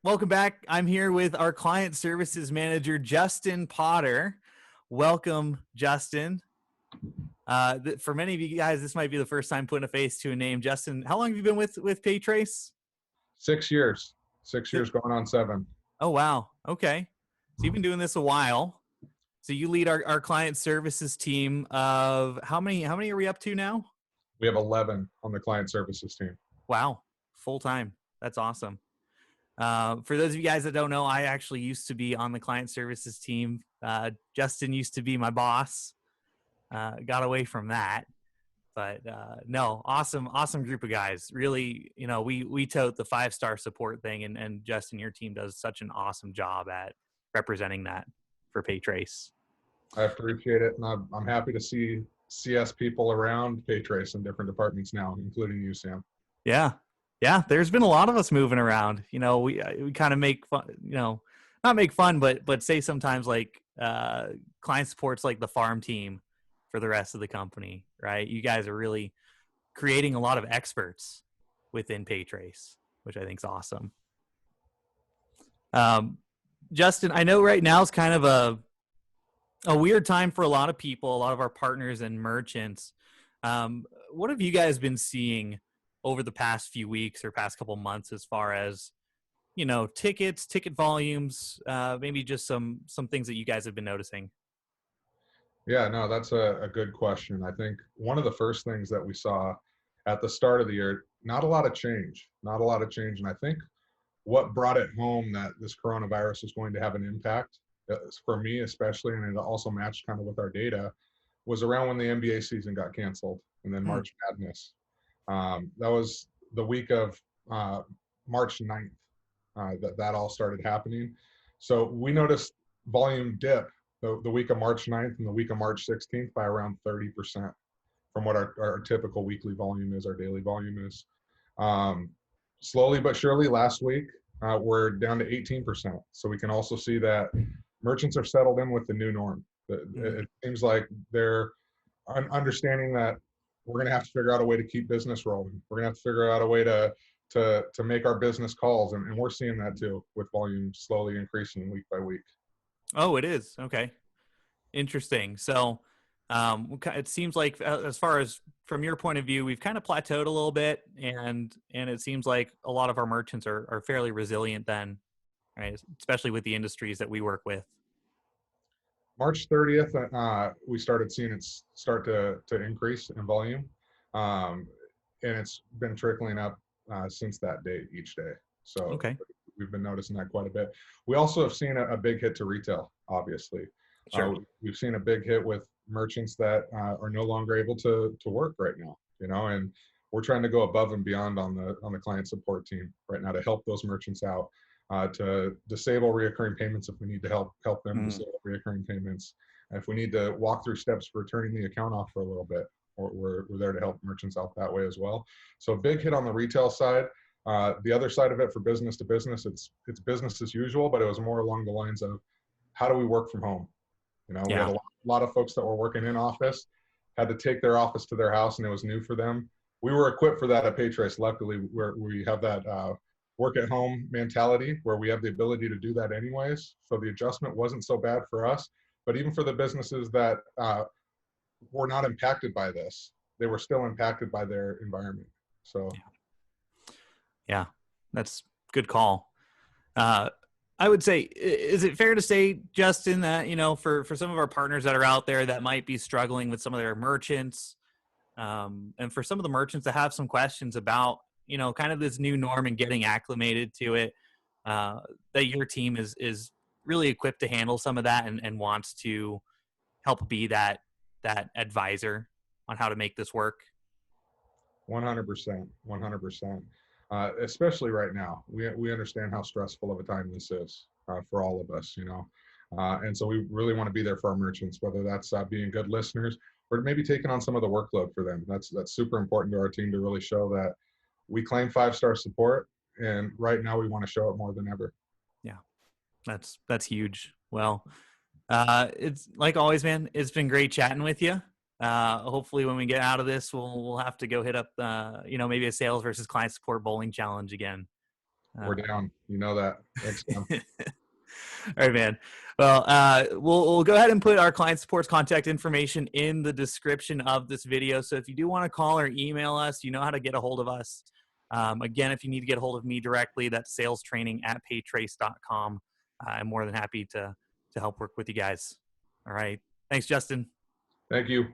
Welcome back. I'm here with our client services manager, Justin Potter. Welcome, Justin. For many of you guys, this might be the first time putting a face to a name. Justin, how long have you been with PayTrace? 6 years. 6 years going on 7. Oh, wow. Okay. So you've been doing this a while. So you lead our client services team of how many are we up to now? We have 11 on the client services team. Wow. Full time. That's awesome. For those of you guys that don't know, I actually used to be on the client services team. Justin used to be my boss. Got away from that, but no, awesome group of guys. Really, we tote the 5-star support thing, and Justin, your team does such an awesome job at representing that for PayTrace. I appreciate it, and I'm happy to see CS people around PayTrace in different departments now, including you, Sam. Yeah, there's been a lot of us moving around. We kind of make fun, not make fun, but say sometimes like client support's like the farm team for the rest of the company, right? You guys are really creating a lot of experts within PayTrace, which I think is awesome. Justin, I know right now is kind of a weird time for a lot of people, a lot of our partners and merchants. What have you guys been seeing over the past few weeks or past couple months as far as, ticket volumes, maybe just some things that you guys have been noticing? Yeah, no, that's a good question. I think one of the first things that we saw at the start of the year, not a lot of change. And I think what brought it home that this coronavirus is going to have an impact, for me especially, and it also matched kind of with our data, was around when the NBA season got canceled and then March Madness. That was the week of March 9th that all started happening. So we noticed volume dip the week of March 9th and the week of March 16th by around 30% from what our typical weekly volume is, our daily volume is. Slowly but surely last week, we're down to 18%. So we can also see that merchants are settled in with the new norm. It seems like they're understanding that we're going to have to figure out a way to keep business rolling. We're going to have to figure out a way to make our business calls. And we're seeing that too, with volume slowly increasing week by week. Oh, it is. Okay. Interesting. So it seems like as far as from your point of view, we've kind of plateaued a little bit, and it seems like a lot of our merchants are fairly resilient then, right? Especially with the industries that we work with. March 30th, we started seeing it start to increase in volume. And it's been trickling up since that date each day. So okay. We've been noticing that quite a bit. We also have seen a big hit to retail, obviously. Sure. We've seen a big hit with merchants that are no longer able to work right now, and we're trying to go above and beyond on the client support team right now to help those merchants out, to disable reoccurring payments if we need to help them disable reoccurring payments. And if we need to walk through steps for turning the account off for a little bit, we're there to help merchants out that way as well. So a big hit on the retail side. The other side of it for business to business, it's business as usual, but it was more along the lines of how do we work from home? We had a lot of folks that were working in office, had to take their office to their house, and it was new for them. We were equipped for that at PayTrace, luckily, where we have that work at home mentality where we have the ability to do that anyways. So the adjustment wasn't so bad for us, but even for the businesses that were not impacted by this, they were still impacted by their environment. So yeah, that's good call. I would say, is it fair to say, Justin, that, for some of our partners that are out there that might be struggling with some of their merchants, and for some of the merchants that have some questions about, kind of this new norm and getting acclimated to it, that your team is really equipped to handle some of that and wants to help be that advisor on how to make this work? 100%. Especially right now, we understand how stressful of a time this is for all of us, and so we really want to be there for our merchants, whether that's being good listeners or maybe taking on some of the workload for them. That's super important to our team to really show that we claim 5-star support, and right now we want to show it more than ever. Yeah, that's huge. Well, it's like always, man. It's been great chatting with you. Hopefully when we get out of this, we'll have to go hit up, maybe a sales versus client support bowling challenge again. We're down. You know that. Thanks, Sam. All right, man. Well, we'll go ahead and put our client support's contact information in the description of this video. So if you do want to call or email us, you know how to get a hold of us. Again, if you need to get a hold of me directly, that's salestraining@paytrace.com. I'm more than happy to help work with you guys. All right. Thanks, Justin. Thank you.